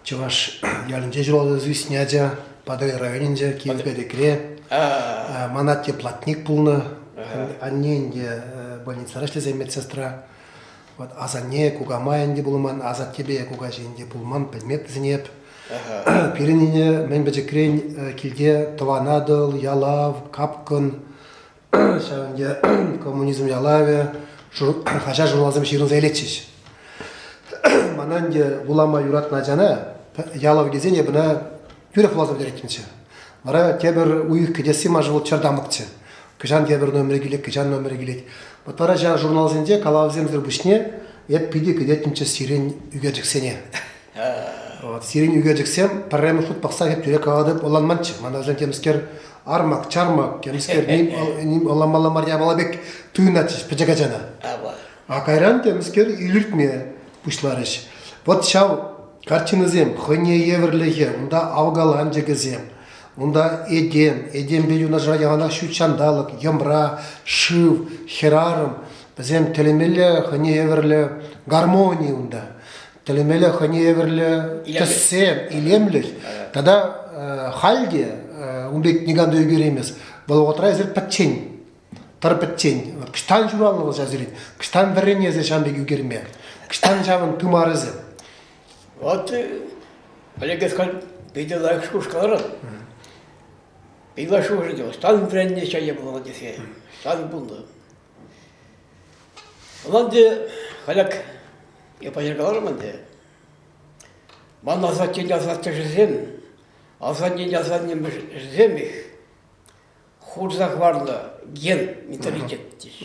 Чуваш ялынче журалды звеснядя, Падай районинде, Киевгадекре, Манатте платник пулны, анненде больницара шлезе медсестра, вот азанне кугамаянде булман, азаттебе кугажинде булман, предмет зенеп. Пиренине мен бежекрен килде Тованадыл, Ялав, Капкын, шаванде коммунизм Ялаве, хажа журналзым ширин зайлетчиш. Мананде булама юратна жана, Ялав кезене бына юрек лазып деректимче. Мара тебер уйық кедесі мажывыл чардамыкчы. Кыжан тебер нөмірі келек, кыжан нөмірі келек. Вот пара жа журналзенде калавземдер бішне, еп пиде кедетімче сирен үйге жіксене. Сирен үйге жіксем, паррайымы шут бақса еп жүрек аладып оланманчы. Маназен теміскер армак, чармак, теміскер ним оламаламар ябалабек туйначыш, піжега жана. А кайран теміскер үйліртме пушларыш. Вот шау картинызем, хыне еверлеге, унда авгалан жегізем. Унда эдем бею на жрагана щучандалык, ямбра, шив, херарым. Бізем телемеле хыне еверле гармонии унда. Телемеле хыне еверле тіссем, илемлих. Тогда хальде, умбек неганда үйгеремес, бұл отра езір пәтчен. Тар пәтчен. Кыштан журалны бұл жазырын. Кыштан вәрене езі шамбек үйгерме. Кыштан жавын тумарызы. Вот, Олег сказал, пейте лайк шкушкаларын. Пейла шуши делал, стан вренне чая было десе, стан бунду. Оланде, халяк, я пожергаларман де. Ман азаттен азатты жезем, азаттен азаттен жезем их. Хурзах варлы ген менталитет,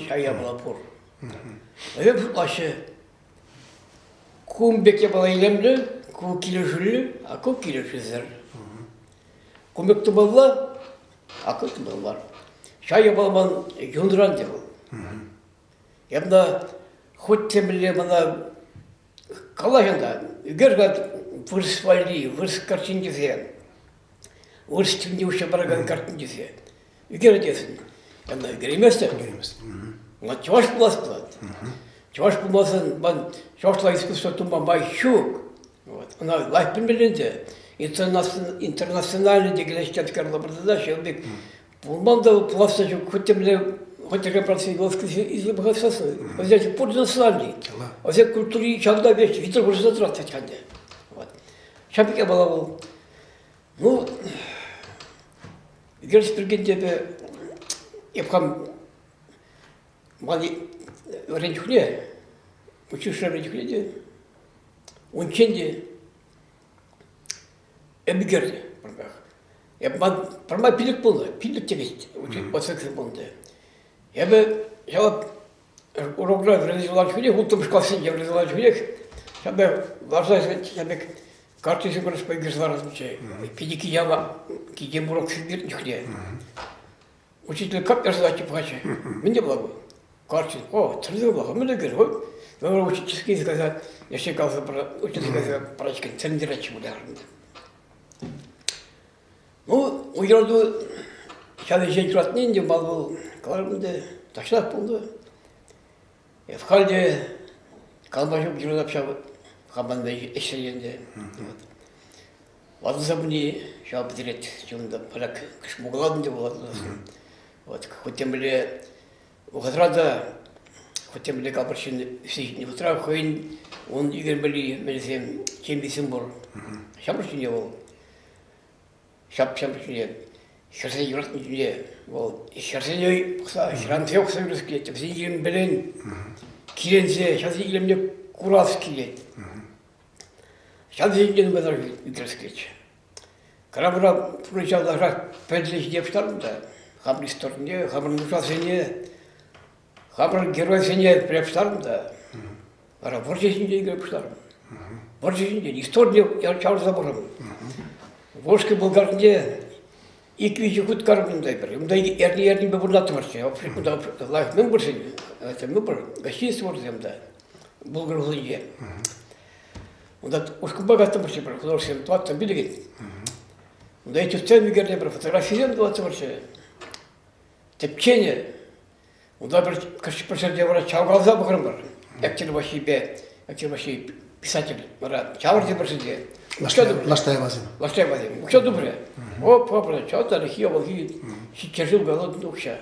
чая была пор. Öyle başı kum beke balaylemli, ku kiloşullu, akı kiloşuzlar. Kumek tuballa, akı tuballar. Şay yapalman yunduran diyor. Yapma hut temeli bana kalaşında, gerçekten vırs vali, vırs karşıncısı, vırs tümdü uşa bırakan karşıncısı. Ügereceksin. Yapma ügeremezsin. Ona çavaş bulasın. Çavaş bulmasın, ben çavaşla искусство тумбамбай щук. Вот. Она лайф примерінде, интернациональный дегелештен карлабырдыда, шелбек, булманда пласта жүк, хоть репрацию глазкisi излебгасасы, взять пор национальный, взять культуры чанда вещи, витр уже тратить канде. Вот. Шапике бала был. Ну, герс пергенде yapkam mali öğrencikliğe, uçuş öğrencikliğe de, onun kendi evi gördü. Yapma, parmağı pilik buldu, pilik çekişti, basıksı buldu. Yabe, cevap, uroklar rezilacılık, ultumış kalsın ya rezilacılık. Yabe, varsa yabe, kartuşu konuşmayı gözler şey. Piliki yama, ki yemurok bir nükliğe. Учитель как раздачи плача. Мне благо. Карчин. О, трудно благо. Мы договорились. Вот. Но учительский сказал, я считал, учитель сказал, прачка, цендирачи ударно. Ну, уйралду, сейчас еще тратнин, где был, калармында, ташлап булду. Я в халде, калбашып жүріп апшабы, хабанда эшеленде. Вазы забыни, шабы дирет, жумда, парак, кыш мугладын деп болады. Вот, хоть тем более, у Хазрада, хоть тем более, капорщин, не утра, хойн, он игр были, медицин, чем бисимбор. Шапорщин не был. Шапорщин не. Шерсен юрат не был. Шерсен не, шран феок союзки, все игрен белен, кирензе, сейчас игрен мне куравский. Сейчас игрен бедар игрский. Карабра прочал даже петлич девштармда. Хабр история, хабр нушасыне, хабр геройсыне препштарм да. Ара ворчесінде игрепштарм. Ворчесінде история я чар заборам. Вошки булгарінде iki kut karmında bir. Unda erdi bir bundan varsa. Unda life membership. Это member. Гостиница ворземда. Bulgar huzurluğu. Unda uşku bagatım bir şey var. Huzurluğu 20 bilgin. Unda эти сцены герне bir fotoğrafiyem 20 varsa. Tepkeni, onda bir kaç perşembe var, çavgalza bakırım var. Akçeli başı pисатель, var, çavırcı bir şey. Лаштая вазим. Лаштая вазим. Все добре. О, папа, что то лихие волги, тяжел голодный душа.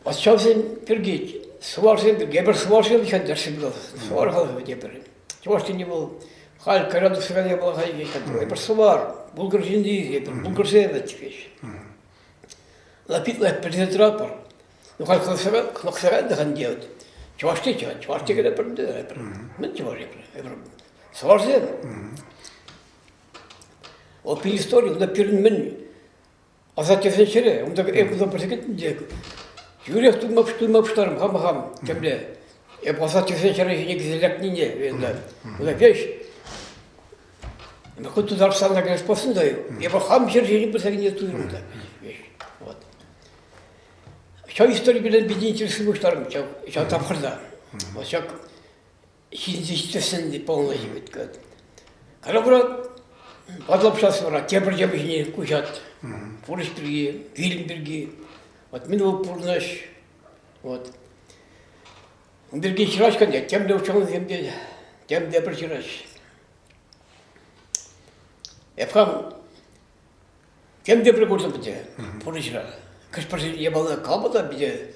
А сейчас пергить, сваршим, гебер сваршим, еще дальше был. Свархал гебер. Чего ж ты не был? Халь, караду сыграли, была халь, гебер свар, булгар жинди, гебер, булгар севет, вещь. Лапитла президент рапор. Ну, халь, хлопсарат да хан делать. Чего ж ты, когда продает? Ну, чего же, сваршим. O bir история, он перемен, а затем вечере, он так это просекет дек. Юрий штурмов шторм, хам, кемле. Я после вечера не гзелек не видно. Вот вещь. Мы хоть туда встал на грязь посындаю. Я по хам черже не просекет туда вещь. Вот. Что история билен беднитель шторм, что там харда. Вот как хинзистесен полностью ведь как. Когда Подлапшас вора, Тебрджабжни, Кужат, Фуршберги, Вильмберги, вот минул Пурнаш, вот. Берги Чирашка нет, тем для ученого земли, тем для Прочираш. Эпхам, тем для пригодно буде, Пурнашра. Кашпаржи я был на Калбата, где,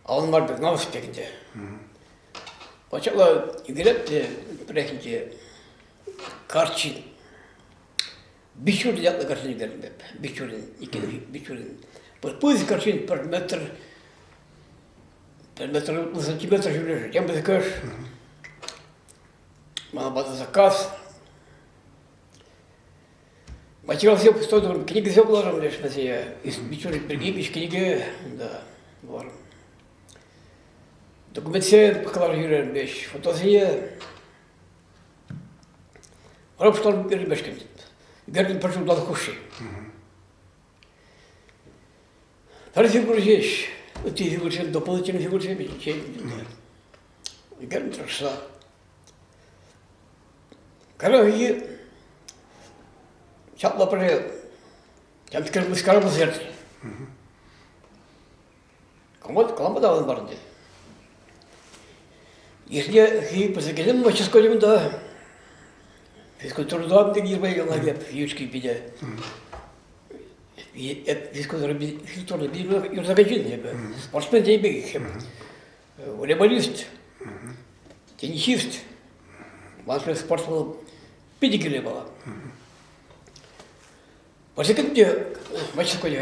а он марбек на успехе. Почала играть, прехните, Карчин. Бичур yaptı karşını giderim hep. Biçur'un. Puz karşın per metre santimetre şöyle. Hem de kaç. Bana bazı zakaz. Материал все стоит, книги все положим лишь на себя. Бичур пригибишь книги, да, вор. Документы поколажируем вещь. Фотозия. Роб что он перебежкает. Гердин пошел до хуши. Вторая фигура есть. Вот эти фигуры, дополнительные фигуры, Гердин трошла. Короче, чапла прожил. Там теперь мы скоро зеркало. Кому дал барде? Если я позагелем, мы сейчас ходим, да. Физкультуру гирбай на греб, юшки пидя. Физкультуру бил юрзагачин, спортсмен не бег, волейболист, теннисист, важный спорт был педигри была. После где мальчик ходил,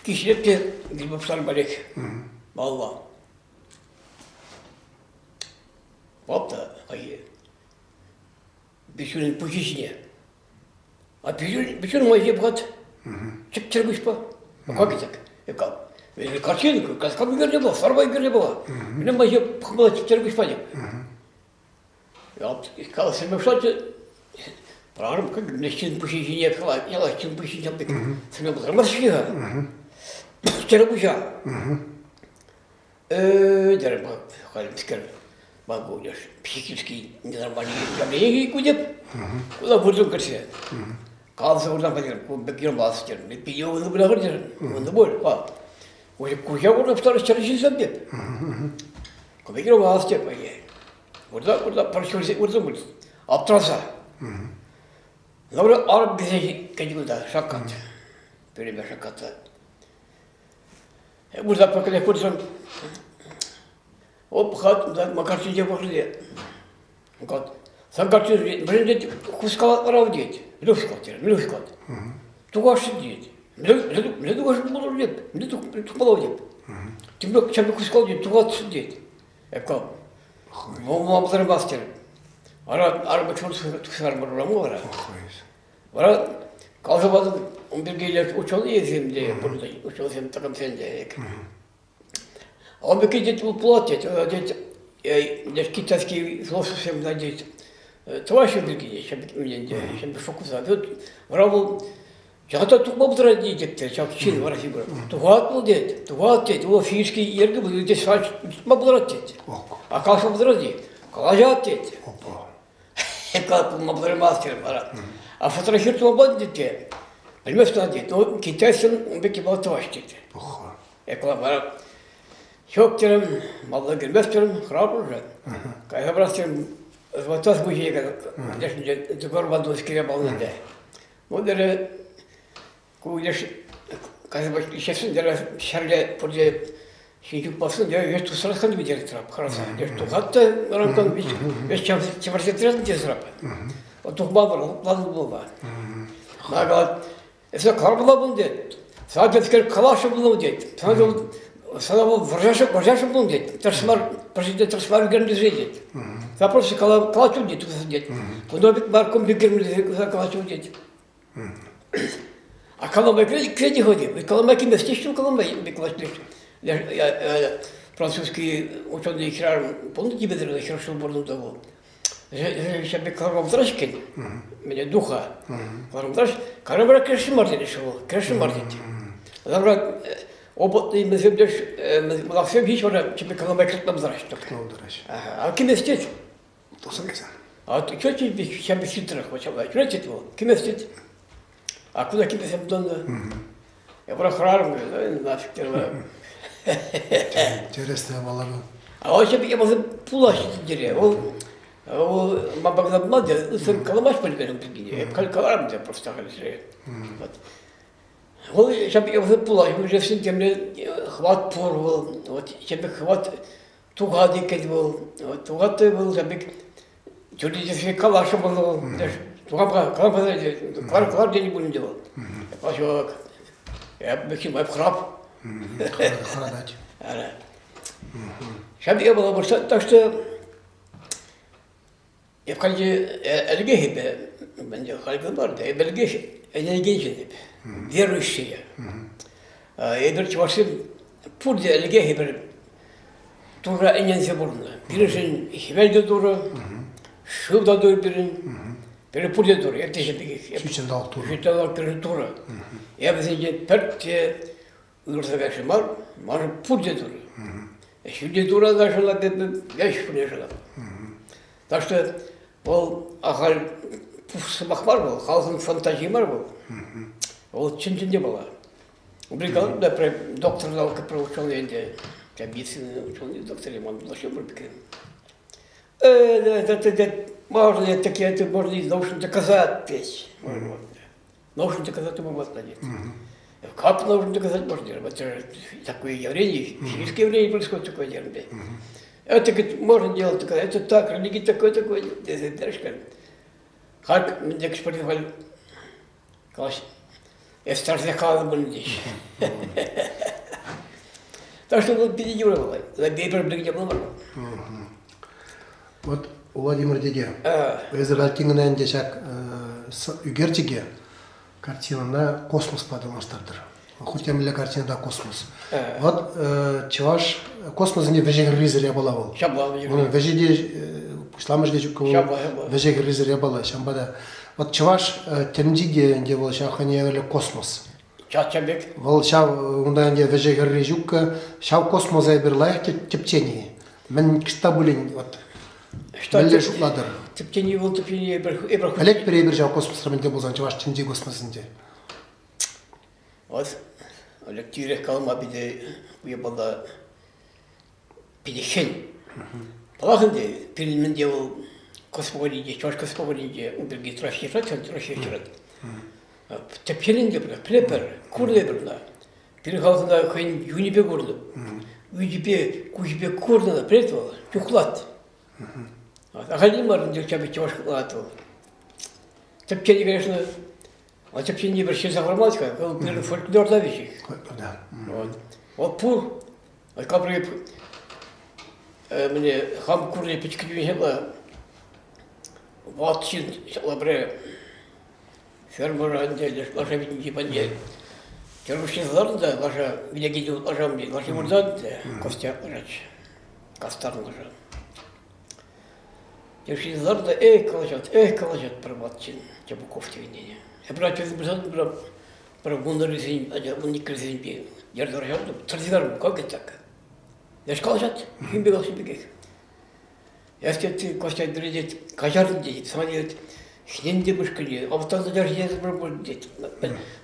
кишлепте грибовстар балек, балла. Вот так, Бичурин пучичне. А Бичурин мой ебгат. Чек чергушпа. А как так? Я как? Картинку, как игра была, вторая игра была. Мне мой ебгат чек чергушпа. Я сказал, что мы в шоте. Правильно, как мне чин пучичне открыла. Я лах чин пучичне обдекал. Сами был рамасфига. Чергуша. Дерба, халим скер. Багуляш, психически ненормальный. Я не куда, куда будем кричать. Калса уже например, бегем бастер, мы пьем на благородие, он добр, а. Уже куда уже второй черчи забит. Бегем бастер, поехали. Куда прошли, куда мы, обтраса. Лаура араб где куда шакат, перебег шаката. Куда пока куда Оп, хат, да, макарчи де вахле. Гот. Сангарчи, брендет, кускал равдеть. Люшкот. Тугаш сидит. Мне тугаш буду леп. Мне тук молодец. Тебе чем кускал де тугаш сидит. Эко. Мом мастер. Арба чурс тусар бараму ара. Ара казабад он бергелер учил еземде, учил зем таком сенде. Он бы кидет платить, дед китайский философ надеть. Твои беги, чем мне чем фокус зовет. Врал, я то тут мог родить, как чин враги был. Тугат был дед, его фишки ерги были здесь мог родить. А как он родить? Колажат дед. Как мог мастер брат. А фотографировать мог дед. Понимаешь, что дед? Ну китайский он беги был твои дед. Я клабар. Шоктером, молодым мастером, храбрым же. Когда брастером вот tas bu şeye işte Gorbaçov skire bağlandı. O dere kuyuş kazı baş işesin dere şerle proje şey basın diye yüz tutsarız kan bir dere trap karasa. Yüz hatta rankan bir çevresi diye trap. O tuhma var, lazım bu var. Magat ese karbula bunu dedi. Sadece fikir kalaşı bunu dedi. Sana bu vuracak bunu dedi. Tersmar presidente tersmar gönderdi dedi. Zaprosy kalaçu dedi dedi. Kundo bir barkom bir girmedi kalaçu dedi. A kalama kredi chodzi. Kalama kim jest jeszcze kalama wykładać. Francuski uczony hierar ponad gibi de hierarşi burnum da bu. Żeby kalama wdrażkę. Mnie ducha. Kalama wdraż. Kalama kreşim var dedi şu. Kreşim var dedi. Dobra obotli mezhebdeş mülafsem hiç var. Şimdi kalama kretlam wdraż. A kim jest dedi? To są gazety. A to kötü bir şey bir filtre hocalar. Kötü bu. Kim jest dedi? A kуда kimsem döndü. Ya bırak kararım böyle. Nafikler var. Интересная балага. А вообще я бы пулаш деревья. O babam da diyor, sen kalamaş polikaram bilgi. Kalkaram diyor просто говоришь. Вот. O şimdi я pulaş, мы же темне хват пор был. Вот şimdi хват туга дикет был. Вот туга ты был, şimdi чудесный калаш был. Туга калаш кар день будем делать. Пошел. Я bakayım hep harap. Хранать. Şimdi я была больше так что я в кальде эльгехи бенде халгы бар да эльгех энергичный верующие. Я bir çavaşım pur de elgehi bir tura enyense bulundu. Birisinin hibelde duru, şurada dur birin, biri pur de dur. Yaklaşık bir. Sütçen dağ turu. Sütçen dağ birin tura. Ya bize pert ırsa versin var, var pur de dur. Şimdi dura da şöyle bir yaş buraya şöyle. Taşta bu ahal pufsımak var mı? Halkın fantazisi var mı? O çinçinde bala. Бригада, да, доктор науки про ученые, медицины ученые, доктор Иман Блашев Бурбекин. Можно такие, это можно научно доказать вещь. Научно доказать ему можно нет. Как научно доказать можно? Это такое явление, физическое явление происходит такое явление. Это можно делать, это так, религия такое, как мне господин говорил, Estarse kaldı bunu diye. Так что впереди было. Бейбер блигде было. Вот Владимир Деге. Өзіралтіңінен дешак үгертіге картинана космос падылмаштардыр. Хотемлі картинада космос. Вот чеваш космосыне вежегір ризер ябала бол. Оны вежеде пушламыш дечук вежегір ризер ябала. Шамбада. Вот чеваш темдиге де бол шахане веле космос. Чатчабек. Вол шав унда де вежегір рижук шав космоса бір лайық тепчение. Мен кштабулин вот. Белле шукладыр. Тепчение был тепчение ибраху. Элек перебір шав космосрамен де болсан чеваш темди космосынде. Вот. Олег тирек калма биде уебала пидехен. Палахынде пилмен де ол космогонинде, чеваш космогонинде уберги трашират. Тепченинде бля, плепер, курле бля. Перехалсында кайын юнипе курды. Юнипе курды плетвал, чухлат. Ахалим барын дечабе чеваш кулат. Тепчени, конечно, а тепчени bir şey saklamazка, bir folklorda bir şey. Вот пур, а капри мне хам курли пичкивин хела. Вот чин лабре. Фермер анделеш, ваша видите панде. Терушинларда ваша видеги лажамби, ваши мурдан костяк рач. Кастар лажа. Терушинларда калажат пробатчин, чабуков тевине. Я брат про гундаризм, уникализм, я разрешал, традиционно, как это так? Я сказал, что им бегал себе бегать. Я сказал, ты Костя дредит, каждый день, смотри, хненде бушкали, а вот тогда даже я будет,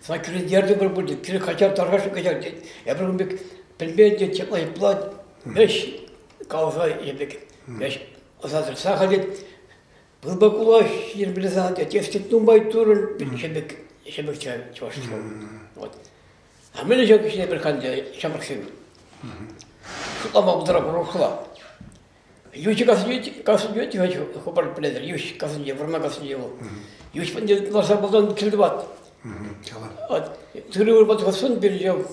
смотри, ярды будет, кири хотят торгаши каждый день. Я прям бег, пельмени, тепло и плат, вещь, калфа и бег, вещь, завтра сахарит, Былбакулаш, ербілізанды, тестет нумбай турын, бір шебек чавашты. Вот. А мен жак ішіне бір қанды шамырсен. Шутлама бұдыра бұрушыла. Юші касын жөйті, хопар біледір. Юші касын жөй, варма касын жөй ол. Юші пінде ласа бұлдан кілді бат. Түрі ұрбат қасын бір жау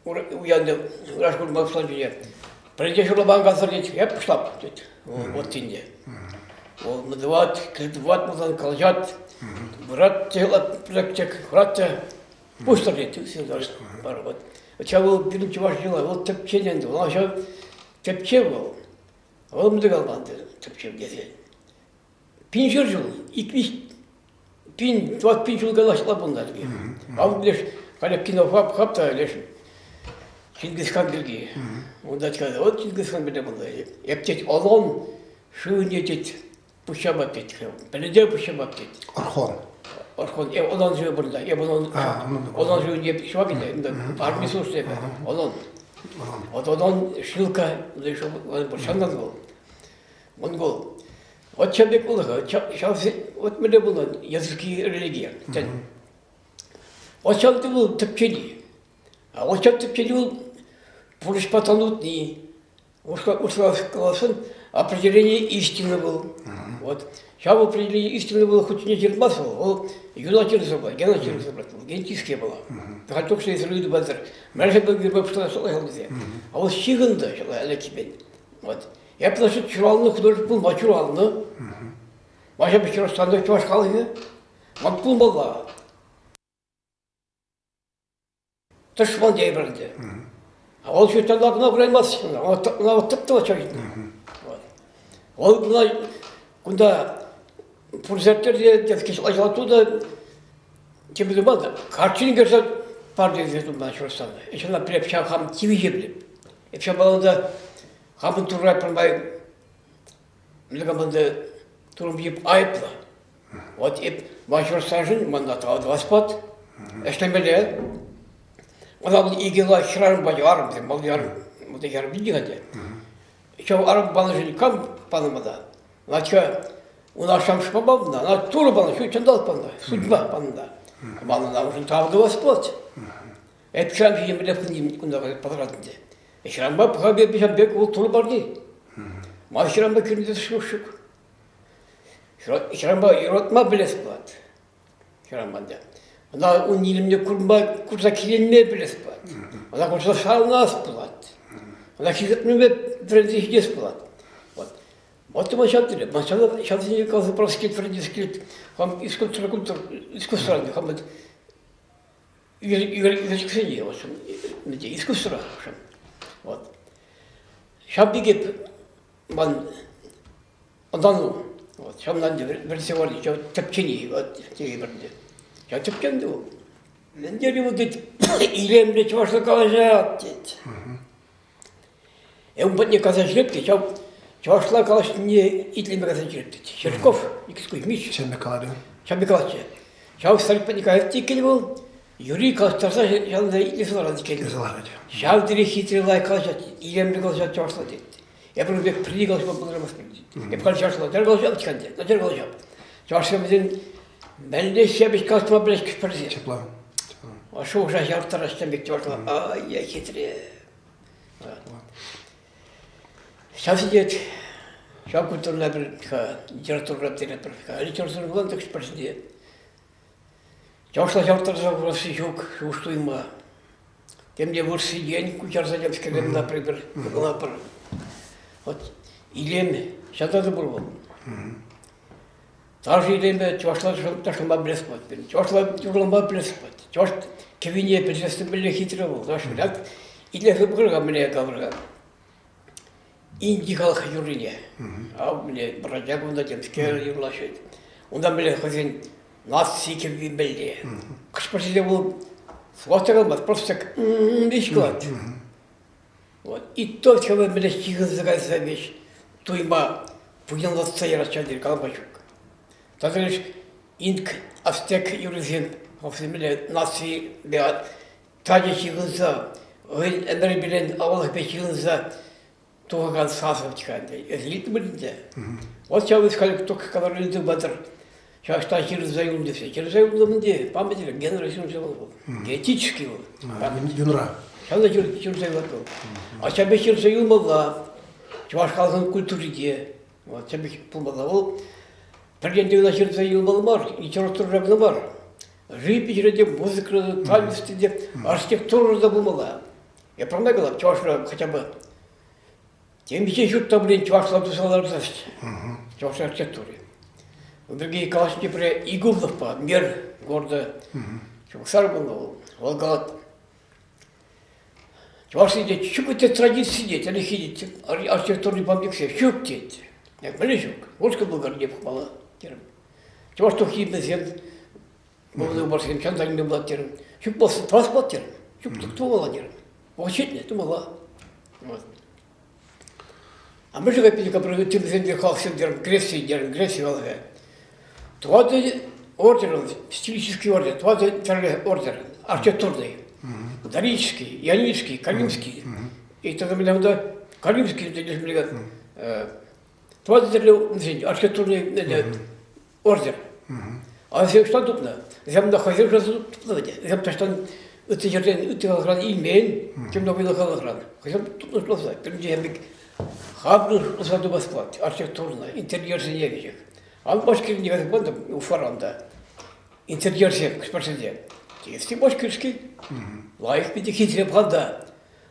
уянды, ұраш көрмі ұшылан жөй. Бірінде шұрлабан қасыр дейді, еп ұшлап дейді. Вот тінде. Ол мұдыват, кілдіват мұздан қалжат. Бұрат теғылат біліктек, құратты. Пустар дейді, бар вот. Ча ол бірінші баш жылы, ол тіпчен енді. Ол аша тіпче ол. Ол мұдық албанды тіпче кесе. Пин жыр жыл, пин, 20 пин жыл қалашыла бұндар. Ал білеш, қалеп кино қапта білеш. Чингисхан бірге. Онда айтқады, вот Чингисхан бірге бұндай. Ептет олон, шуын етет, пұшабап дед. Біледе пұшабап дед. Орхон. Орхон, олон жуы бұрында. Олон жуын еп шуа кеді. Армия службы деп. Олон. Вот олон шилка, шандан бол. Монгол. Вот чабек болығы. Вот мүлі болды языки религия. Вот чабды бұл тіпчені. А вот чаб тіпчені бұл пұрыш потонутный. Ушкаласын определение истины был. Вот. Сейчас определение истины было хоть не термас был, ол юнатер собрал, генатер собрал, генетический было. Так только что из люди базар. Меньше был гербов что слышал где. А вот щиганда, что я лечебен. Вот. Я потому что чуралный художник был, мачуралный. Ваша бычура станок чуваш халыгы. Вот был была. Ташман дей бренде. А ол что тогда на границе, вот тыптыла чагитна. Вот. Ол куда Пурзертерде детский оттуда тебе думал, картины görse parti izledim ben şurasında. İnşallah bir yapacağım ham TV gibi. Yapacağım balında hamın turra yapılmayı milgamında turum yip ayıpla. Вот ip başvursansın mandat aldı vaspat. Eşlemeli. Ona bu ilgili şıran bacı var mı? Mal yarım. Bu da yarım bilgi hadi. Şu arab bana şimdi kam panamada. Laçka он ашам шпабавна, она турбана, что чандал панда, судьба панда. Бана уже тавды восплать. Это шам же не лепним куда потратить. И шрамба пхабе бежам бек ол турбарди. Ма шрамба кирнде шушук. Шрамба иротма билесплат. Шрамбанда. Она он илимне курба курса киленме билесплат. Она курса шална сплат. Она хизетме бренди хидесплат. Вот мы сейчас не казалось просто французский, хам искусство, хам это искусство, вот искусство, вот. Сейчас бегет ман, андану, вот. Сейчас надо версионный, сейчас топчени, вот те бренды. Сейчас топченду. Неделю вот эти или мне чего что казать. Я бы не казать жертвы, сейчас Чавашла калаш не итлиме казачирти. Черков, никакой мич. Шембекалады. Шембекалады. Чав старик паникает тикель был. Юрий калаштарса yanında itlisiler dikeli. Şav diri hitriler kalacak. İyemli kalacak çavuşla dedi. Yapın bir prili kalacak bunlara masken. Hep kalacaklar. Der kalacak çıkandı. Der kalacak. Çavuşlarımızın bende şebiş kalçma bile küpürüzü. Çepla. O şu uşak yarıptar açtan bekliyorlar. Ay ya hitri. Şahsiyet, şah kültürüne bir literatürle bir literatürü bulan da küçük diye. Çavuşla çavuşlarsa burası yok, şuştuyma. Temde burası yeni kucağıza yapışkırdım da bir yapar. Вот ilem, şada da bulun. Tarih ilem çavuşlar taşınma bilespat. Çavuşlar çavuşlanma bilespat. Çavuş keviniye bilespat bile hitre oldu. Taşırak ilem kırığa bile kavrağa. İndikal yürüye. Abi bile bırakacak onda demsker yürülaşıyor. Ondan bile hazin nasıl gibi belli. Kış başıyla bu sıvata kalmaz. Просто вещь клад. Вот. И то, чего бile чигызгайса вещь, туйма пуянлатса ярачанdır kalmayacak. Tadırış ink aztek yürüzün hafif bile nasıl bir tacı çigızsa, öyle emri bilen Allah be çigızsa туган сасов тиканде. Эзлит мыльде. Вот я искали, кто который не батер. Сейчас та через заюнде все. Через заюнде мынде. Памятили, генерация был. Генетический был. Юнра. Сейчас через заюнде был. А сейчас через заюнде была. Чуваш халзан культуриде. Вот сейчас был. Прегенде на через заюнде был мар. И литература бар. Живопись, музыка, танец, архитектура забумала. Я промагала, чуваш хотя бы. Тем еще чуть там, блин, чуваш ладусалар засть. Чуваш архитектуре. Другие калашки при Игумлов по мир города. Чувашар был, Волгоград. Чуваш сидеть, чук это традиции сидеть, они ходить, архитектурный памятник все, чук теть. Я малежук, Волжка был горде мала. Чуваш то хидно зем. Молодой барским чандаль не был терм. Чук после паспорт терм. Чук кто молодер. Учить нет, мала. Вот. А мы же выпили, как проводим земляках, Греции, Волга. Тводы ордер, стилический ордер, тводы ордер, архитектурный, дорический, ионический, калимский. И тогда мы там калимский, тводы архитектурный ордер. А если что дупно, земля хозяин что дупно, земля что это жерден, это охрана имен, тем много охрана. Хозяин тут нужно знать, перед тем хабну саду бесплат, архитектурно, интерьер женевичек. А башкир не возьмет у фаранда. Интерьер зем, спасибо. Если башкирский, лайк пяти хитрый планда.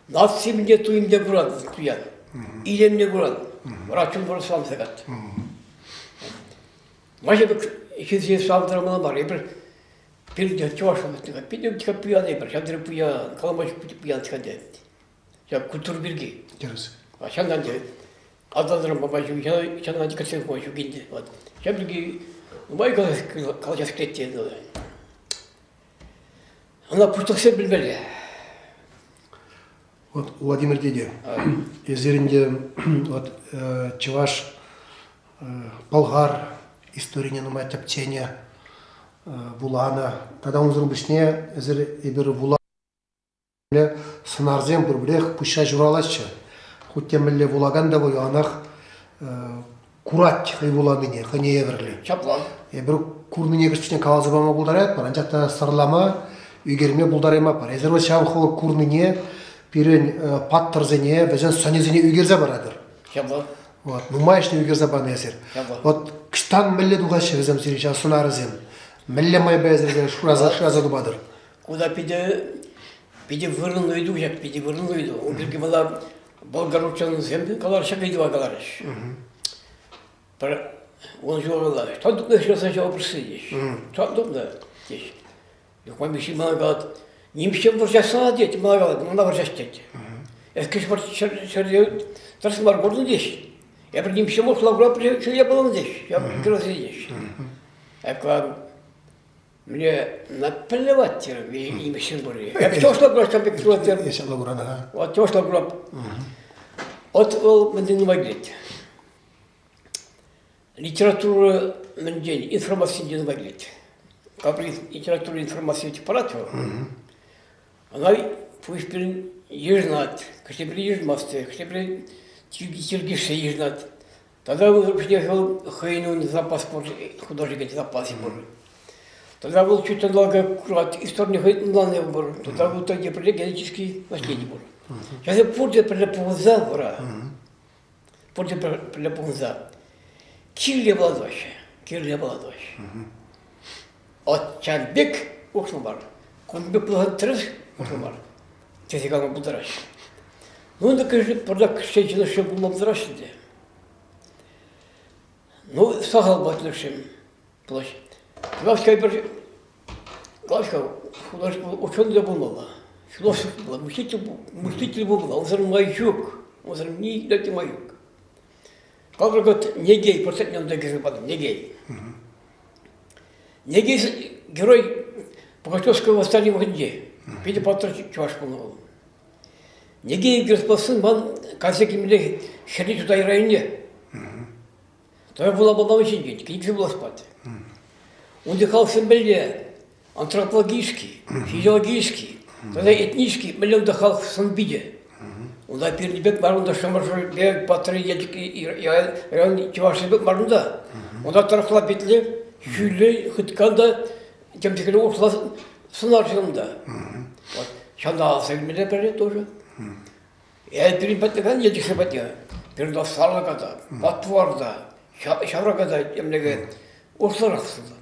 Нас семье ту им не брат, туян. Или мне брат. Рачун брат сам загад. Может хитрый сам драмал я перед чувашем, пойдем тихо пьян, я сейчас пьян, каламачку пьян сходить. Я культурберги. А сейчас надо, одна бабачу, сейчас надо косяк бабачу гинди. Вот. Сейчас другие, мои колодец клетти. Она просто все бельбели. Вот Владимир Деде, из Еринде, вот Чуваш, Болгар, история не номер тяптения, Булана. Тогда он зрубышне, ибер Булана, сынарзем бір білех пуща жураласча. Хоть темелле Булаганда бой анах курат хай буламине, хане еверли. Чапла. Бір курмине кішпішне калазыбама булдарайат бар, анчақта сырлама, үйгерме булдарайма бар. Езер ол шам хол курмине, пирен паттырзене, бәжен санезене үйгерзе барадыр. Чапла. Вот, нумайшны үйгерзе баны езер. Вот, кштан мелле дуғашы везем сирича сунарызем. Мелле май бәзерге шураза дубадыр. Куда пиде вырын үйду, як пиде вырын үйду. Он бірге бала Болгаручанın zemde kalar şakaydı var kalarış. Para onu jorlar. Tanıdık ne şurası cevap pırsıymış. Tanıdık da geç. Yok ben bir şey bana kaldı. Nimişim vuracaksa diye bana kaldı. Ona vuracak dedi. Eski şarjı tarzı var gördün diye. Ya bir nimişim olsa bırak şey yapalım diye. Ya bir kırası diye. Hep kaldı. Мне наплевать, им еще говорили. Я все, что просто бекчулатер. Если лагурана. Вот то, что гроб. Вот мы не могли. Литература на день, информация не могли. Как литература информации аппарат, она пусть ежнат, когда ежмасты, когда тиргиши ежнат. Тогда мы приехал хайну запас художник запас божий. Тогда был чуть долго курат, история не был, тогда был тогда генетический наследие был. Сейчас я порте прилепунза, вора. Порте прилепунза. Кирли Владович. От Чанбек ушнубар. Кунбек Лагантрыз ушнубар. Тезигана Будараш. Ну, да, конечно, продак щечина, что был Бударашиде. Ну, сагал батлышим площадь. Главка художник ученый был, философ был, мыслитель был, он сам маяк, он сам не дайте маяк. Как говорят, не гей, просто не он не гей. Не гей герой Пугачевского восстания в Гнде, Петя Патрович Чуваш был. Не гей господин ман, казаки мне ходить туда и районе. Тогда была очень день, нигде было спать. Он дыхал симбеле, антропологический, физиологический, тогда этнический, он дыхал в Санбиде. онда Пирнибек бар, онда Шамаржой бек, Батыры, Едік, район Чевашебек бар онда. Онда тарқылап бетілі, шүйлі, хытканда, темтекелі орсыла сынар жылында. Шанда алсагмеле бере тоже. Пирнибеттеген Едік себетне, Пирнда Сарлакада, Батварда, Шавракада, темлеге орсылар ақсылды.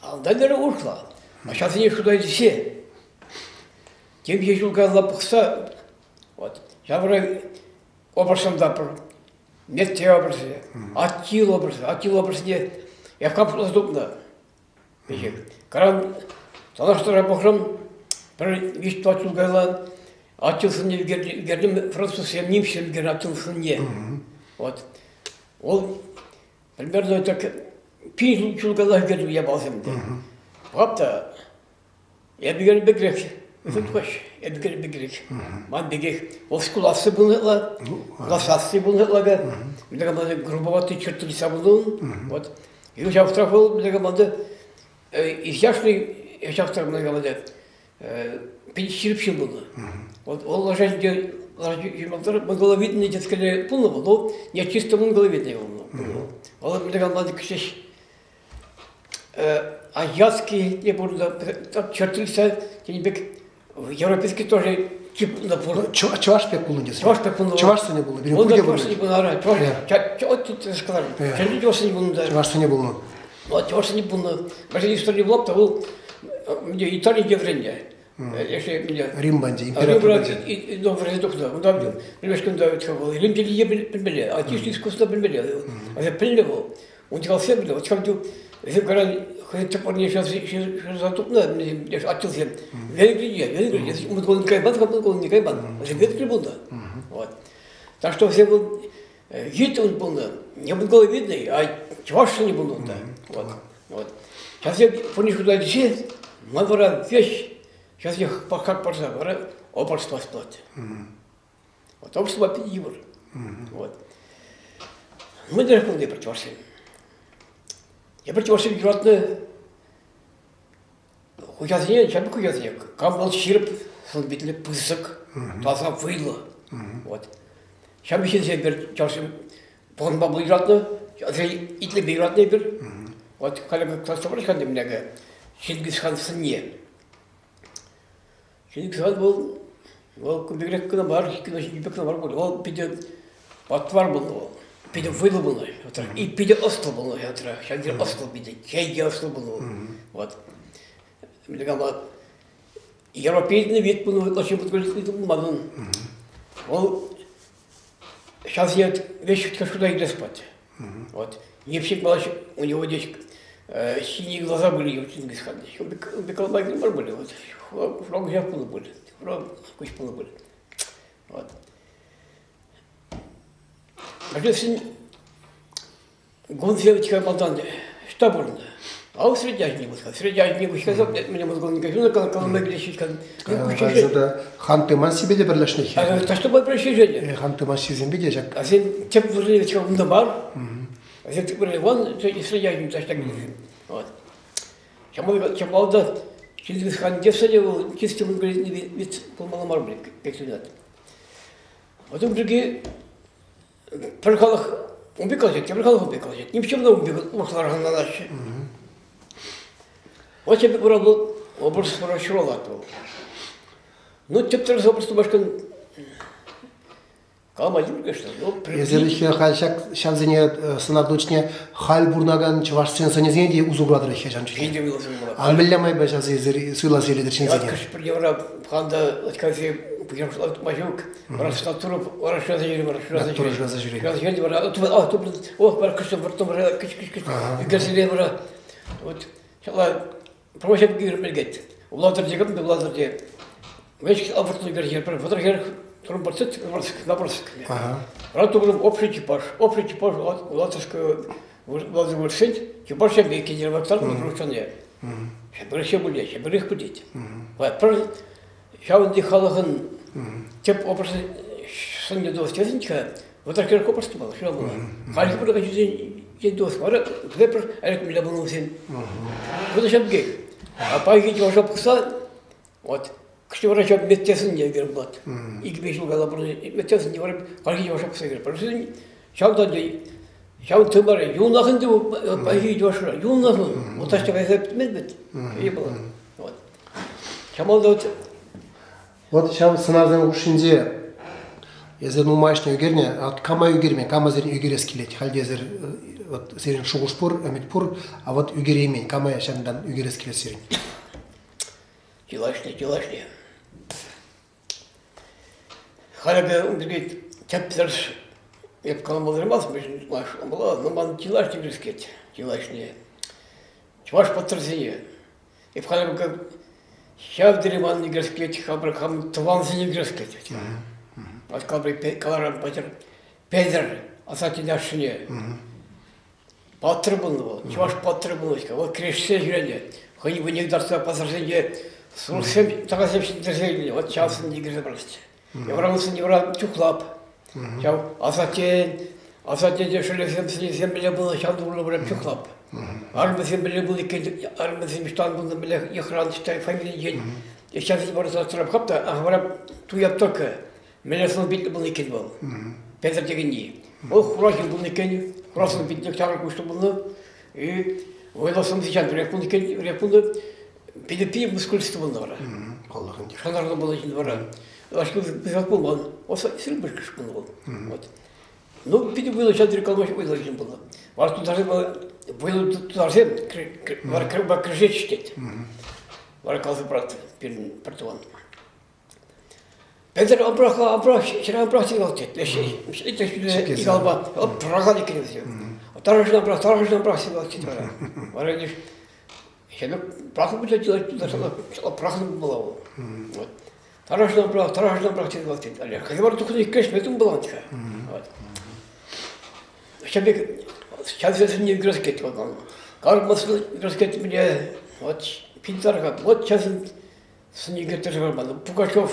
Анда нері орсыла. А сейчас они сюда все. Тем ежу галапықса, вот, жабырай обрасында бір, метте обрасы, аттил обрасыне, я капсулас допна. Каран, талаштыра бұқрам, бір вишт аттил гайла, аттилсын не гердім французсем, немшем гер аттилсын не. Вот, ол, примерно так, 5 жыл гайла гердім я балсам. Папта, я бігер бігрек. Я бігер. Ман бігер. Ол скуласы бұнытла, ласасы бұнытла. Білігі маңды грубоватый чертылыса бұнын. Вот. И уже автор был, білігі маңды, изяшный, автор білігі маңды, 54 жыл бұны. Вот ол лажайынде, монголовидный детскілі бұны бұл, ол не чисто монголовидный бұл. Ол білігі маңды кішеш, азиатский, не буду, чертылыса, европейский тоже тип на пол. Чуваш пек был, Чуваш пек был. Чуваш не было. Он да чуваш не был, ара. Вот тут сказали. Чуваш не был, да. Чуваш не был. Вот чуваш не был. Даже если не был, то был мне Италия девренья. Если меня. Римбанди, император. И добрый доктор. Он там был. Понимаешь, когда это был. Римляне не были, а тишь искусство были. А я принял. Он делал все были. Вот как если говорят, хоть порни сейчас затупно, оттился. Великий, мы говорим, не кайбан, это великий был, да. Вот. Так что все был, вид он был, не был видный, а чуваш не был, да. Вот. Сейчас я порни куда все, надо вещь, сейчас я как пошла, опорство сплать. Вот опорство пидивор. Вот. Мы даже не противошли. Я противошли героятно, хуязне, чем хуязне, кам был щирп, битли пысок, таза выла. Вот. Чем еще здесь бер, чашем, пон бабу героятно, итли героятно бер. Вот, когда класс собрался, немного, Чингисхан сыне. Чингисхан был кубигрек на бар, киношник на бар был, он пидет, потвар был. Пиде выла было, и пиде остал было, сейчас где остал пиде, чей остал было, вот. Европейный вид был, очень подготовленный мадон. Он сейчас я вещи куда идет спать, вот. Невщик малыш, у него здесь синие глаза были, у Чингисхана, он бекал байки были, вот. Фраг я полы были, фраг куч полы были, вот. А если гонзевичка Молдавия, что было? А у средяжни был, сказал, меня мозгом не кажу, когда мы грешили, это хантыман себе де бірлешніх. Это что было прощение? Хантыман сезен бедежек. А сен теп вырлевичка в бар, а сен теп вырлев, вон средяжни так грешили. Вот. Чем молда, Чингисхан десадил, чистым вид по маломарблик, как сюда. Потом другие Прикалах убегать, убегать. Ни в чем не убегать, махлархан на наши. Вот я был образ расширолатывал. Ну, теперь образ тубашкан кама юрга что? Езерихе хальшак шанзене сынардучне халь бурнаган чуваш сенсанезен ди узуградыр хежан чуч. Амбеллямай башаз езер суйла селедер сенсене. Каш приевра ханда отказе приемшлат мажук, расстатуру, расшазери. О, баркашта потом кич. Газелевра. Вот. Шала проводим гирмельгет. Улатыр дегем, улатыр де. Вещь авортный герхер, фотографер тромбоцит, набросок. Рату был общий типаж, латышская Владимир Сint, типаж я бейки деревактар, накрученные. Шабрыхе были, шабрых пудить. Вот, шаун дихалахан, теп образ сынне дос тезенька, вот так кирко поступал, что было. Хальки было день дос, вара, клепер, алек миля был усин. Вот шабгей. А пайки уже пуса, вот. 그때 врача медтесін не беріп болады. 2-5 жылға бұрын медтесін не барып, қарғы жауашап қыса керек. Біріншіден, шаудан де, шауын төмәрі, юнағын де, байғы жауашыра, юнағын, оташты қайсап мен бет. И было. Вот. Шамалда вот. Вот шам сынардан ушинде, езер нумайшны үгерне, от кама үгермен, кама зерін үгерес келет. Халде езер, вот серин шуғушпур, әмітпур, а вот үгеремен, кама шамдан үгерес келет серин. Телашный. Халага бізге тәптіріш еп қаламалдырмас, межін машын бола, но ман телашный грескет, телашный. Чуваш подтвердение. Еп халага шавдері манны грескет, хабры хам тыванзыны грескет. Вот кабры каларан патер педер, асати нашыне. Паттыр бұл, чуваш паттыр бұл, вот крешсе жүрәне. Хани бы негдарса пазаржене, сурсем, тағасем дерзейли, вот часын негізі бірісті. Еврамысын евра чухлап. Чау, асатен де шөлесем сенесем біле болды, чау дұрлы бірем чухлап. Армысен біле болды екен, армысен мештан болды біле ехран читай фамилия ден. Сейчас не барыса сұрап қапта, ағырап туяп только. Мелесін бітті бұл екен бол. Пезір деген не. Ол хурашын бұл екен, хурашын бітті чағыр күшті бұлны. И ойласым сейчас рек бұлды, педопия мұскүлісті бұлны бара. Шанарда бұл екен бара. Ашкы бізак болман, оса сірі бір күш бұлны бол. Ну, педи было сейчас рекламаш ойлайын бұлны. Бар тұтарсым, ойлы тұтарсым, бар крыжет штет. Бар қалсы брат, перін партуан. Педер абрах, шыра абрах сигал тет. Это сюда игалба, абраха екен все. Тарашын абрах сигал тет. Бар едеш, шебек брахы бұлда делать туда, брахын была. Вот. Тарашын абрах сигал тет. Қазы бар тұқын еккеш метун была. Шебек, сейчас это не гроскет. Как масло гроскет мне, вот, пинтарка, вот сейчас снега тоже барбан. Пугачев,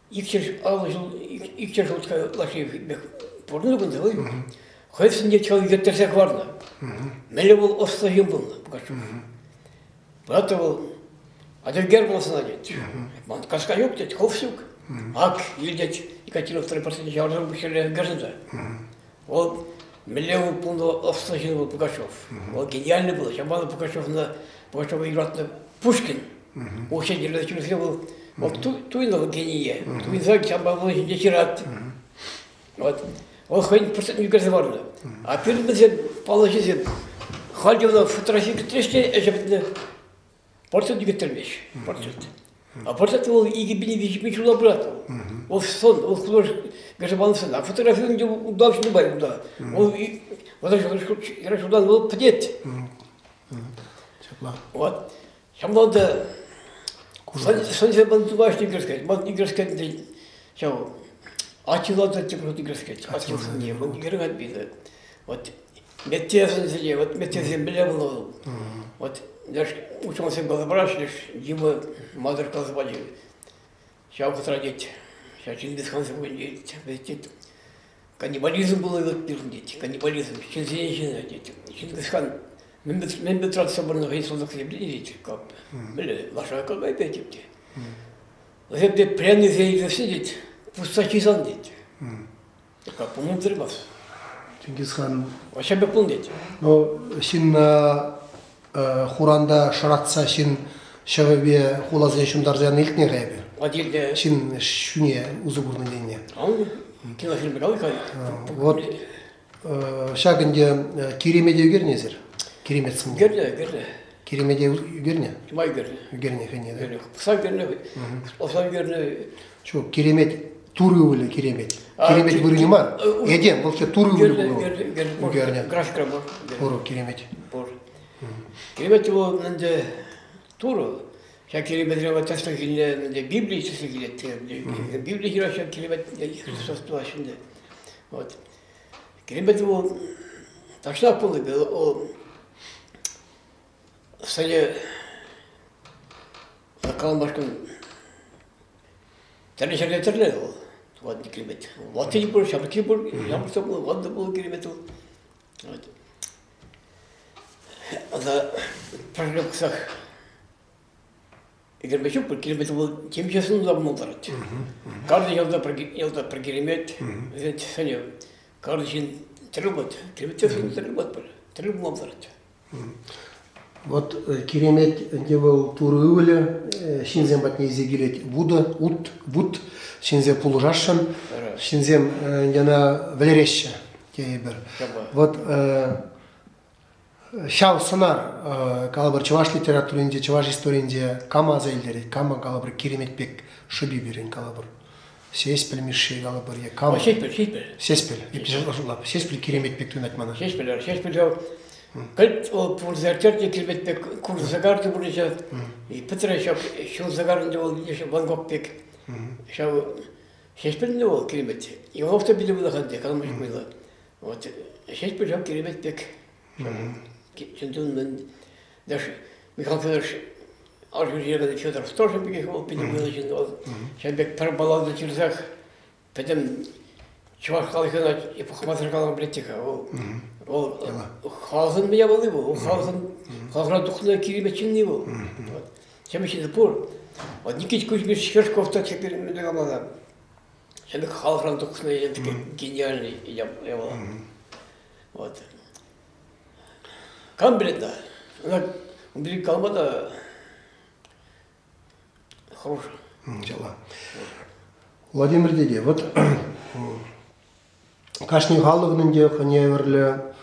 İlk lafı pornu bundu var. Hepsinde çalı getirsek vardı. Mele bul ostayım bundu bu kaç. Hatta bu adı Germansına gitti. Man kaska yok dedi, kovsuk. Ak yıldet Екатерина II последний jardım bir şeyler gözünde. O mele bundu ostayım bu Pugachev. O genialный был. Şamanı Pugachev играть на Пушкин. O şeyleri çünkü был. Вот туйного гения, туйзак чамбавы дечерат. Вот. Он ходит просто не разговорно. А перед этим положили ходил фотографии трещи, это портрет не готовишь. Портрет. А портрет его и гибели мечула брата. Он сон, он художник, гажабансон. А фотографию не удался не бай, да. Он вот я сюда был подет. Вот. Чамбалда Сонце бандуваш игрскать, ман игрскать день. Чау. Ачилада типа игрскать. Ачился не, ман играть бида. Вот метесен зеле, вот метесен беле было. Вот даже учился голобраш лишь Дима мадер казвали. Чау потрадить. Сейчас Чингисхан сегодня ведь каннибализм был вот пирдить. Каннибализм, Чингисхан мен бетрат соборных инсултов видите, как были ваша как опять идти. Вот это пряный заезд сидеть, пустачи сандить. Как помнить вас. Чингисхан. Вообще бы помнить. Но син хуранда шаратса син шавебе хулазя шундарзян илтне гайбе. Отдельно. Син шуне узугурнение. Кинофильм какой? Вот шагынде Керемеде үгернезер. Керемет сынды. Герне. Керемеде үгерне? Кимай герне. Үгерне хене да. Герне. Сам герне. Осам герне. Чо, керемет туры өлі керемет. Керемет бүріне мар. Еден, бұл ше туры өлі бұл. Үгерне. Графика бар. Бору керемет. Бор. Керемет ол ненде туры. Şa kelimeleri tasdikinde de Bibli'yi tasdikletti. Bibli girişen kelime Hristos başında. Вот. Kelime o taşnak buldu o sadece bakalım başkan tane şeyler terler o. Вот kelime. Vatı bu şabki bu yaptı bu vatı bu kelime o. Вот. Ada praktikusak Егер бешок бір керемет ол темшесін да болдырады. Каждый елда бір керемет, сәне, каждый жин тірі болады. Кереметтесін тірі болады бір, тірі болдырады. Вот керемет не был турыуле, шинзем батне зегилет вуд, шинзе пулужашын, шинзем яна валереща кейбер. Вот шау сонар калабыр чуваш литературинде, чуваш историнде кама заилдери, кама калабыр керемет бек шуби берин калабыр. Сеспел миши калабыр я кама. Сеспел керемет бек тунат мана. Сеспел Кальт ол зертерде кирбетбек курс загарды бурыжа и петре шо загарды ол еще Ван Гог бек шо шеспелне ол кирбет и офта биле була ханде калмыш була вот шеспел жок кирбет бек чендун мен даже Михаил Федорович аргюзига Федор тоже бек ол биле була жин ол шебек парбалал да чирзах потом чувак халыхына и похматыр калган бретика ол халқын мия болды бұл, халқына дұқына кереметшінне бұл. Шәмеші запор. Вот Никит Кузьмич Шершковта теперь мне говорила. Шәмек халқына дұқына я такой гениальный я была. Вот. Кам білет да. Он білет калмада хороший. Владимир Деде, вот кашни халығының де қане өрлі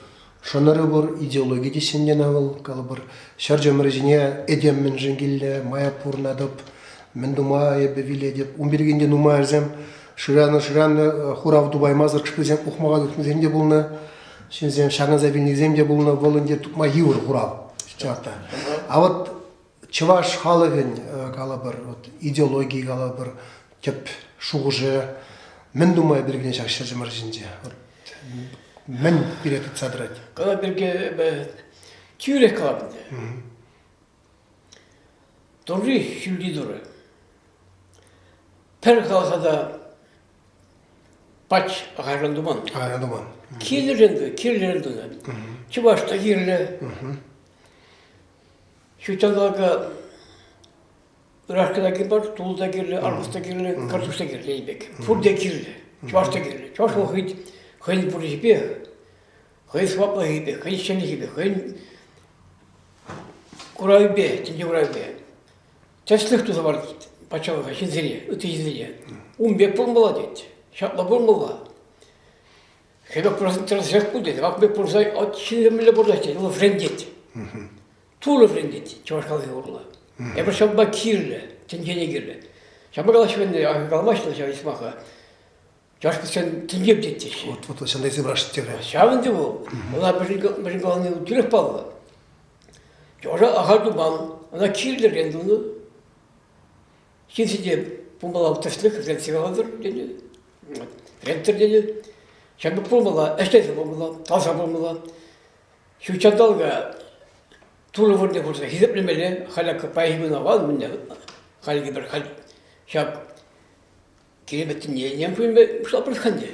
шонары бір идеология десенден авыл, калы бір шаржамыр жіне эдеммен жеңгелі, мая пурнадып, мен думай бевиле деп, умбергенде нумай әрзем, шыраны хурав дубай мазыр кішпезем, ұқмаға өтмезем де бұлны, шензем шағын завилнезем де бұлны, волынде тұқма евір хурав. А вот чываш халығын калы бір идеология калы бір кеп шуғыжы, мен думай бергенен шақ шаржамыр жінде. Мен биретіп садырады. Кала берге тюрек калабынды. Дұрri шүлді дұры. Пәр қалғада бач ағайрандуман. Ағайрандуман. Кирлерінді. Чувашта кирлі. Шүйтандалға Рашкада кирбар, тулда кирлі, арбуста кирлі, картушта кирлі ебек. Фурда кирлі, чувашта кирлі. Чуваш ол хын пуржипе, хын свапла ебек, хын шені ебек, хын курайбе, тенде курайбе. Тәслік туза бар дейді, пачалыға, шинзере, үті шинзере. Умбек болмала дейді, шапла болмала. Хебек пұрасын тырысырақ бұл дейді, вақбек пұрсай, от шинземілі бұрдаш дейді, ол френ дейді. Тулы френ дейді, чуваш қалығы орла. Я бір шамба кирлі, тенжене кирлі. Шамба қалашыменде ағы қалмашылы жау исмаға. Жашпы сен тенжеп детті. Вот сенде зебрашты тегрі. Шавынды бұл. Ола бірін қаланы түрек балы. Жожа ағарду бан, она кирлер енді оны. Сенседе пумбала ұпташлық, ренсигаладыр дені. Ренттер дені. Шамба пумбала, әштесі пумбала, талса пумбала. Шучандалға Тулы вұрны болса, хизеплемелі, халақы пайғына вал, мүнне халығы бір хал шап кереметтің нем пүйінбе ұшла бірханде.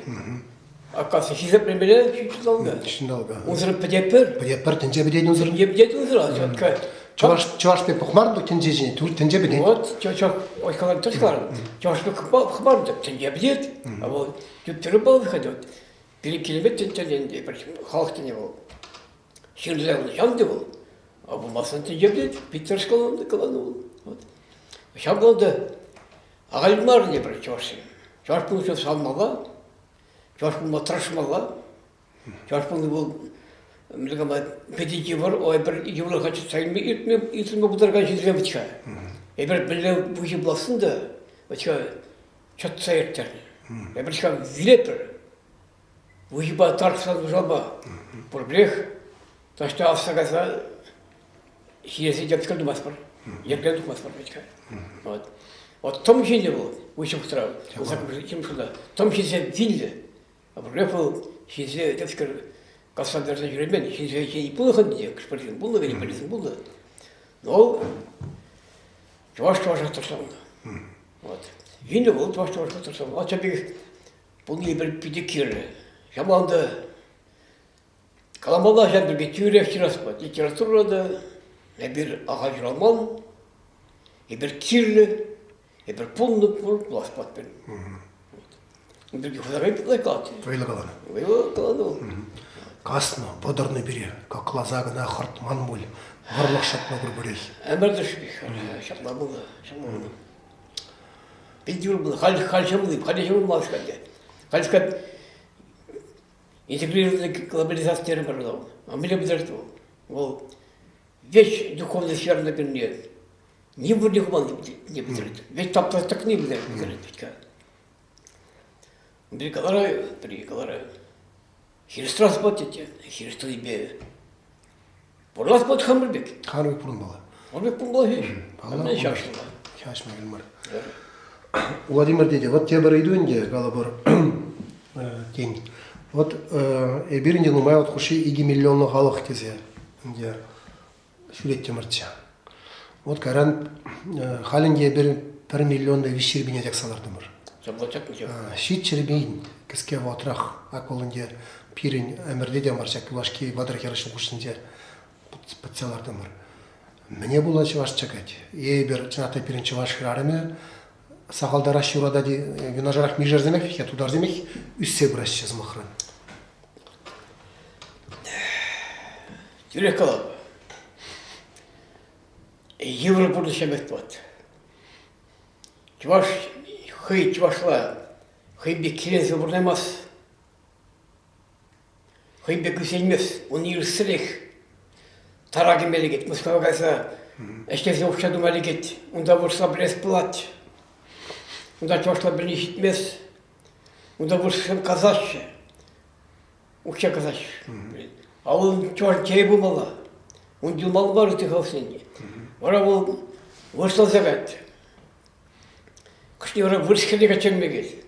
Ақасы хизеплемелі шүйтшіндалға. Шүйтшіндалға. Ұнзыры пәдеппір. Пәдеппір, тенже бедейін ұнзыры. Тенже бедейін ұнзыры. Чуваш бе пұқмарды тенже жіне, тенже бедейін. Вот, чоқ ойқаларын тұршыларын. Чуваш бе пұқмарды тенже бедейді. А ол жүптірі бол выходы. Бір керемет тенжеленде, халықтың не бол. Шыңрызағын жанды бол. А болмасын тенжебден биттер школанды кыланы ол. Шамланды ағалымар не бір чоршы. Чорш бұл үшін салмала, чорш бұл тырышмала, чорш бұл бұл педики бар, ой бір евро қачы сайынмы итілмі бұдарған жезген бітка. Бір білі бұжы бұласын да, бітка чөт сайырттарны. Бір шқа вилет бір, бұжы ба тарқсан бұжалба, бір білек, ташты алсағаса, Сиеси дядька думас пар, ерген думас пар бечка. Вот том жинде был, вышел второй, закрутим сюда. Том сизе винде, а прорепал сизе дядька кассан даже юребен, сизе не было ходить, кшпарин было, вели полицин было. Но чуваш отрасал. Вот винде был чуваш отрасал. А тебе полный перепидикирли. Я малда каламала жанберге тюрек чираспат, литературада. Bir ağa juralman, бір тирлі, бір пұлны бұлас батпен. Бірге құдағай бұлай қалады. Вайлы қаланы. Вайлы қалады ол. Касно, подорны бере, как лазагына хартман боль, горлах шатна бурбурей. Әмірді шүбек, шапла болды, шапла болды. Бендюр болды, халшам болды, халшкат интегрированный глобализация продал. А мне подожду. Вот вещь духовной сферы, например, не будет не подожду. Ведь там так не будет подожду. Приголараю. Через транспорт эти, через твои Порлас под Хамрбек. Харвик пурун бала. Хамрбек помогает. Алла Шашма. Шашма гилмар. Владимир деди, вот те бір үйденде галабыр день. Вот биринде нумай вот хуши 2 миллионны халық тезе. Инде шүлетте мыртша. Вот каран халинде 1 миллионда вишир бине тексаларды мыр. Заплатят ничего. Шит чербейн кіске ватрах аколынде пирин әмірде де маршак кулашки вадрах ярышын кушынде патсаларды мыр. Мне было чеваш чекать. Ебер чната пирин чеваш храрыме сақалдара шурада ди винажарах мижер земек, я тудар земек, үссе брашчы змахран. Тюрек қалап. Европурды шемек туат. Чуваш, хый чувашла, хый бек келен зыбырнаймас. Хый бек үсенмес, он ерсілек. Тараги мелегет, Москва кайса, әштесе оқшаду мелегет, онда вұрса білес бұлат. Онда чувашла біліне жетмес, онда вұрсым казашы. Оқша казашы. А ол чуваш жай болмала. Он дюлмал бар үті қалсынде. Вара ол вұрсал зағат. Кішіне вара вұрскелек әченмегет.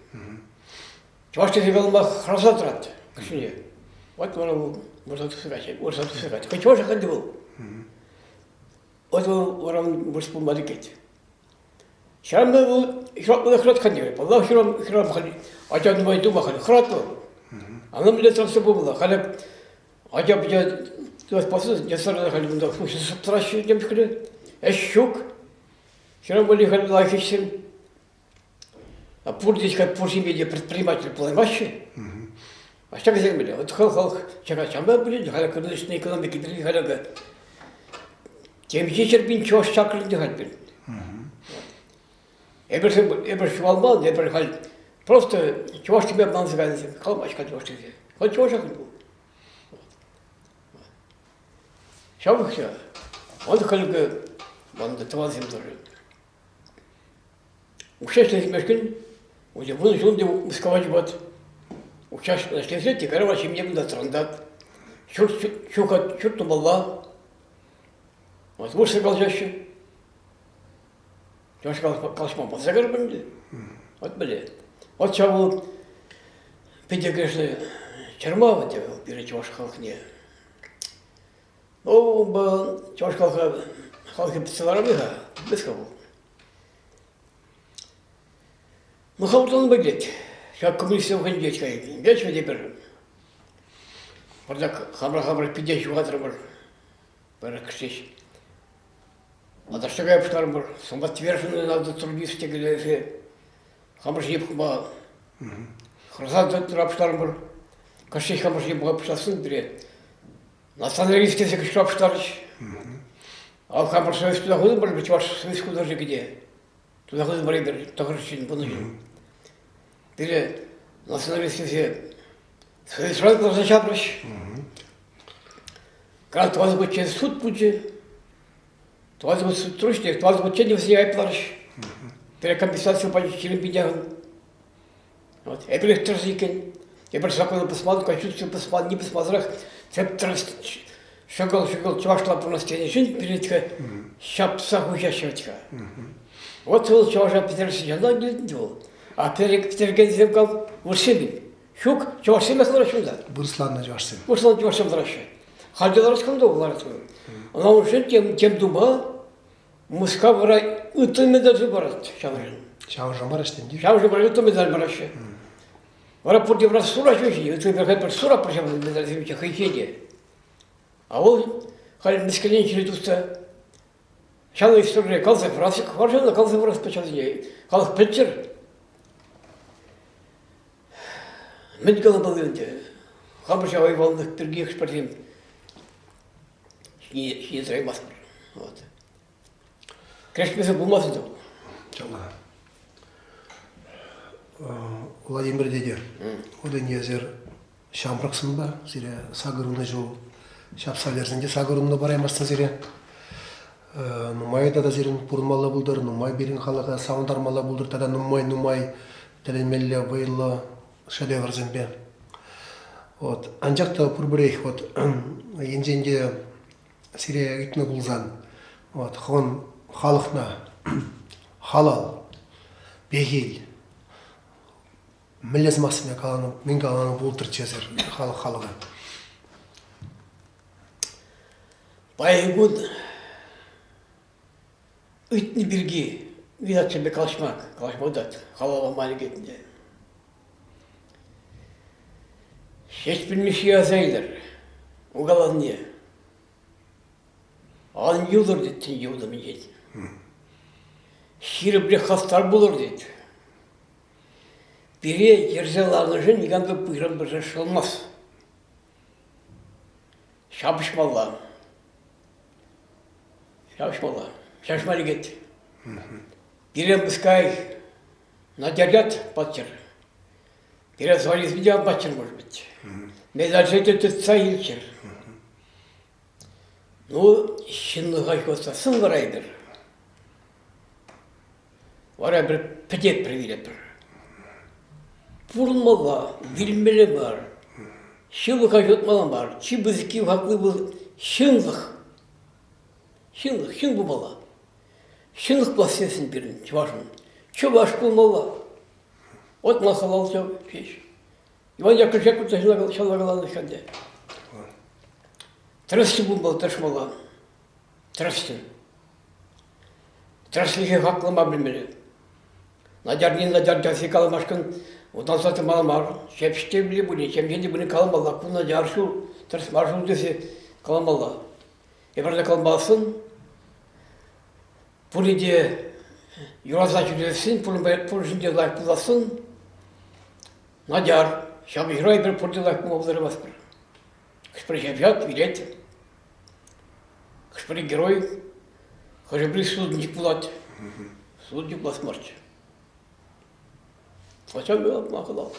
Чувашты зегалма храса тұрады. Кішіне. Вот вара ол вұрсал тұсығат. Хай чуваш ақанды бол. Вот ол вара вұрс болмады кет. Шырамда ол храт храт қанды. Аллах храм қали. Ачаны бай дума қали. Храт бол. Анам біле тұрсы болмала. Қали Acaba ya biraz pasız cesaret halim bunda fırsat tıraşı demiş ki eşşuk şuna böyle halim lafişim а пурдич как пурсимеди предприниматель понимаешь а что говорим бля вот хал чага чамба бля хала кырдычный экономики дри халага темчичер бин чош чакрынды халбин эбер швалман эбер хал просто чош тебе банзыган калмашка чош тебе хоть чош был Шабыхша, он халга, он до того земли. Участие мешкин, уже был жунде мусковать вот. Участие на следующий, короче, мне было трандат. Чурту балла. Вот вышли колчаще. Чуваш колчма подзагар были. Вот были. Вот чего педагогичный черма вот перед чуваш халхне. Ну, чуваш халхи пиццеларабиха, без кого. Ну, халутан выглядит. Как коммунистов ходить, вечер теперь. Правда, хамра пидящий ватр был. Перекрестись. А то что я пошла был, самоотверженный надо трудиться, где хамра ебхуба. Хрзат рабштар был. Каши хамра ебхуба пошла сын перед. Националистский закричал штарч. А в хамра совесть туда ходил, может быть, ваш совесть куда же где? Туда ходил барибер, тоже очень понужен. Перед националистский совесть сразу зачаплюсь. Когда твой будет через суд пути, твой будет суд трушник, твой будет через все плащ. Перед компенсацию по через бедяган. Вот, я перед трусикен, я перед законом посмотрел, кончу посмотрел, не посмотрел. Шагал, чувашла по настроению, жизнь перед щапса хужащего. Вот был чуваш Петерсия, она глядел. А перед земкал выршибин. Шук, чуваши место шунда. Бурслан на чуваши. Бурслан чувашем дращай. Ходил раскандо говорит. Она уже тем дуба, муска вора, утыми даже барат, чавжин. Чавжин бараштен ди. Чавжин барат, утыми даже барашай. Вора пурди враз сура чужи, утыми барат сура причем даже земча хайчеде. А он халин бесконечно через уста Şanlı история kalsak vrasık, varşanlı kalsak vrasık peçazı kalık petçir. Medikalı balıyınca, kabırşa hayvanlık bir giyik şpartayım. Şimdi sayılmaz mı? Вот. Kreşmesi bulmasın da. Жаңа Владимир деде, одан езер шамрақсың ба, зере сагырына жол шапсалерсінде сагырына бараймастын зере. Нумай да зерин пурмалы булдыр, нумай берин халыға сауындармалы булдыр, тада нумай телемелле вайлы шедевр зенбе. Вот, анжақта пурбірейх, вот, енженде сире итні бұлзан, вот, хон халықна халал, бегил, миллес масыме каланы, мен каланы бұлтыр чезер халыға. Байгун ütni birgi vidatçı bir kalaşmadat, halala mali getinde. Hiç bilmiş yazaylar, o kalan niye? Alın yıldır dedin yılda mı yedi? Şiri bir hastar bulur dedi. Biri yerzelanıcın yıkandı buyuran bir şey olmaz. Şapışmalı. Şaşmalı gitti. Biri bıskay nadyarят batır. Biri звонит видео батчер может быть. Мезальшете tutsa ilçir. Ну, şınlı kaçkosta sınıraydır. Var bir pedet privilep. Vurulmalı, bilmeli var. Şınlı kaçotmalı var. Çi bızıki haklı bu şınlık. Şın bulmalı. Şınlık bahsetsin birinin, çuvaşın. Çuvaş bulmalı. Ot nasıl alacak peş. İvan yakışacak bu taşına şalvarılan işkende. Tırıstı bulmalı, taşmalı. Tırıstı. Tırıstı haklama bilmeli. Nacar jasi kalmaşkın. Ondan sonra malamar. Şepşte bile bu ne? Şemşende bunu kalmalı. Kuna jarşu, tırıs marşu desi kalmalı. Evrede kalmasın. Bunu diye yurazak yüzlesin, bunu şimdi layık bulasın. Nacar, şabı hüray bir purdu layık muhabzları basır. Kışpırı şefiyat, bilet. Kışpırı герой, хожебри судник булат. Судник басмарч. Açam yok, makul al.